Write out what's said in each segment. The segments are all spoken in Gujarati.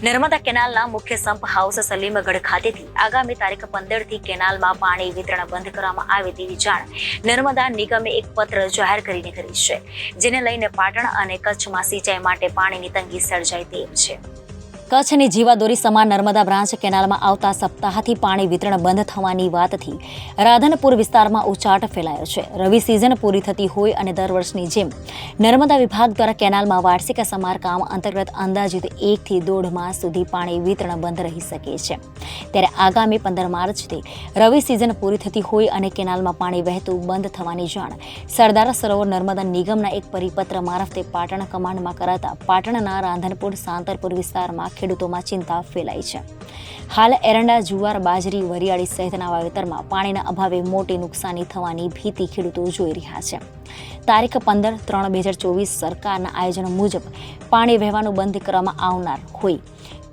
નર્મદા કેનાલના મુખ્ય સંપ હાઉસ સલીમગઢ ખાતેથી આગામી તારીખ 15 થી કેનાલમાં પાણી વિતરણ બંધ કરવામાં આવે તેવી જાણ નર્મદા નિગમે એક પત્ર જાહેર કરીને કરી છે, જેને લઈને પાટણ અને કચ્છમાં સિંચાઈ માટે પાણીની તંગી સર્જાય તેમ છે। કચ્છની જીવાદોરી સમાન નર્મદા બ્રાન્ચ કેનાલમાં આવતા સપ્તાહથી પાણી વિતરણ બંધ થવાની વાતથી રાધનપુર વિસ્તારમાં ઉચાટ ફેલાયો છે। રવિ સિઝન પૂરી થતી હોય અને દર વર્ષની જેમ નર્મદા વિભાગ દ્વારા કેનાલમાં વાર્ષિક સમારકામ અંતર્ગત અંદાજિત 1 થી 1.5 માસ સુધી પાણી વિતરણ બંધ રહી શકે છે। ત્યારે આગામી 15 માર્ચથી રવિ સિઝન પૂરી થતી હોય અને કેનાલમાં પાણી વહેતું બંધ થવાની જાણ સરદાર સરોવર નર્મદા નિગમના એક પરિપત્ર મારફતે પાટણ કમાન્ડમાં કરાતા પાટણના રાધનપુર સાંતરપુર વિસ્તારમાં ખેડૂતોમાં ચિંતા ફેલાઈ છે। હાલ એરંડા, જુવાર, બાજરી, વરિયાળી સહિતના વાવેતરમાં પાણીના અભાવે મોટી નુકસાની થવાની ભીતિ ખેડૂતો જોઈ રહ્યા છે। તારીખ 15/3/2024 સરકારના આયોજન મુજબ પાણી વહેવાનું બંધ કરવામાં આવનાર હોય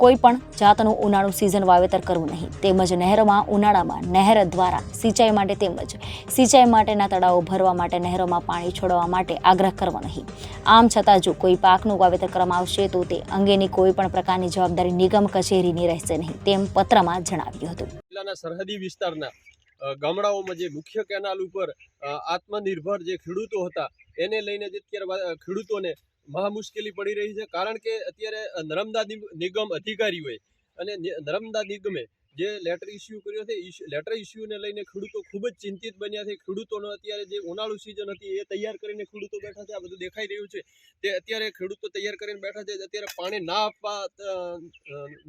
કોઈ પણ જાતનું ઉનાળુ સિઝન વાવેતર કરવું નહીં, તેમજ નહેરોમાં ઉનાળામાં નહેર દ્વારા સિંચાઈ માટે તેમજ સિંચાઈ માટેના તળાવો ભરવા માટે નહેરોમાં પાણી છોડવા માટે આગ્રહ કરવો નહીં। આમ છતાં જો કોઈ પાકનું વાવેતર કરવામાં આવશે તો તે અંગેની કોઈ પણ પ્રકારની જવાબદારી નિગમ કચેરીની રહેશે નહીં, તેમ પત્રમાં જણાવ્યું હતું। જિલ્લાના સરહદી વિસ્તારના ગામડાઓમાં જે મુખ્ય કેનાલ ઉપર આત્મનિર્ભર જે ખેડૂતો હતા એને લઈને જે અત્યારે ખેડૂતોને મહા મુશ્કેલી પડી રહી છે। કારણ કે અત્યારે નર્મદા નિગમ અધિકારીઓએ અને નર્મદા નિગમે જે લેટર ઇસ્યુ કર્યો છે, લેટર ઇસ્યુને લઈને ખેડૂતો ખૂબ જ ચિંતિત બન્યા છે। ખેડૂતોનો અત્યારે જે ઉનાળુ સિઝન હતી એ તૈયાર કરીને ખેડૂતો બેઠા છે, આ બધું દેખાઈ રહ્યું છે તે અત્યારે ખેડૂતો તૈયાર કરીને બેઠા છે। અત્યારે પાણી ના આપવા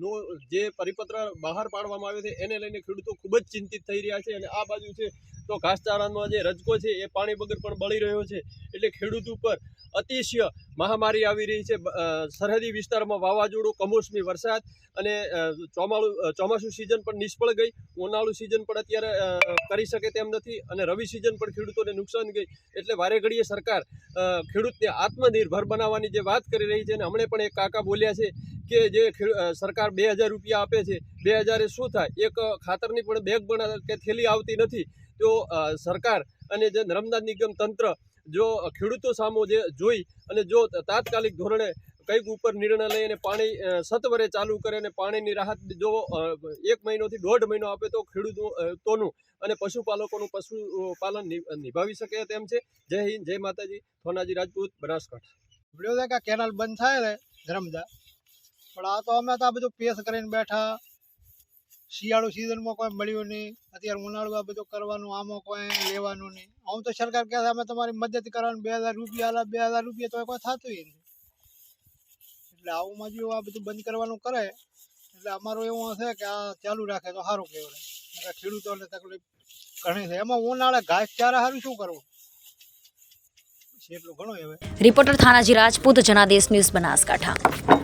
નો જે પરિપત્ર બહાર પાડવામાં આવ્યો છે એને લઈને ખેડૂતો ખૂબ જ ચિંતિત થઈ રહ્યા છે। અને આ બાજુ છે તો ઘાસચારાનો જે રજકો છે એ પાણી વગર પણ બળી રહ્યો છે, એટલે ખેડૂત ઉપર અતિશય મહામારી આવી રહી છે। સરહદી વિસ્તારમાં વાવાઝોડું, કમોસમી વરસાદ અને ચોમાસું સિઝન પણ નિષ્ફળ ગઈ, ઉનાળુ સિઝન પણ અત્યારે કરી શકે તેમ નથી અને રવિ સિઝન પણ ખેડૂતોને નુકસાન ગઈ। એટલે વારે ઘડીએ સરકાર ખેડૂતને આત્મનિર્ભર બનાવવાની જે વાત કરી રહી છે અને હમણાં પણ એક કાકા બોલ્યા છે કે જે સરકાર 2000 રૂપિયા આપે છે, 2000 એ શું થાય, એક ખાતરની પણ બેગ પણ કે થેલી આવતી નથી। તો સરકાર અને જે નર્મદા નિગમ તંત્ર જો ખેડૂતો સામો જે જોઈ અને જો તાત્કાલિક ધોરણે કંઈક ઉપર નિર્ણય લઈ અને પાણી સત્વરે ચાલુ કરે અને પાણીની રાહત જો 1 મહિનોથી 1.5 મહિનો આપે તો ખેડૂતોનું અને પશુપાલકોનું પશુપાલન નિભાવી શકે તેમ છે। જય હિન્દ, જય માતાજી। થોનાજી રાજપૂત, બનાસકાંઠા। કેનાલ બંધ થાય ને નર્મદા, પણ આ તો અમે તો આ બધું પેસ કરીને બેઠા। શિયાળુ સિઝનમાં કોઈ મળ્યું નહીં, અત્યારે ઉનાળુ આ બધું કરવાનું, આમાં કોઈ લેવાનું નહીં। આમ તો સરકાર કહે છે અમે તમારી મદદ કરવાનું, 2000 રૂપિયા આલા, 2000 રૂપિયા તો કોઈ થતું નહીં। એટલે આવુંમાં જો આ બધું બંધ કરવાનું કરે એટલે અમારું એવું હશે કે આ ચાલુ રાખે તો સારું કહેવાય। ખેડૂતોને તકલીફ ઘણી છે, એમાં ઉનાળે ઘાસચારા સારું શું કરવું એટલું ઘણું હવે। Reporter Thanaji Rajput, Janadesh news, Banaskantha.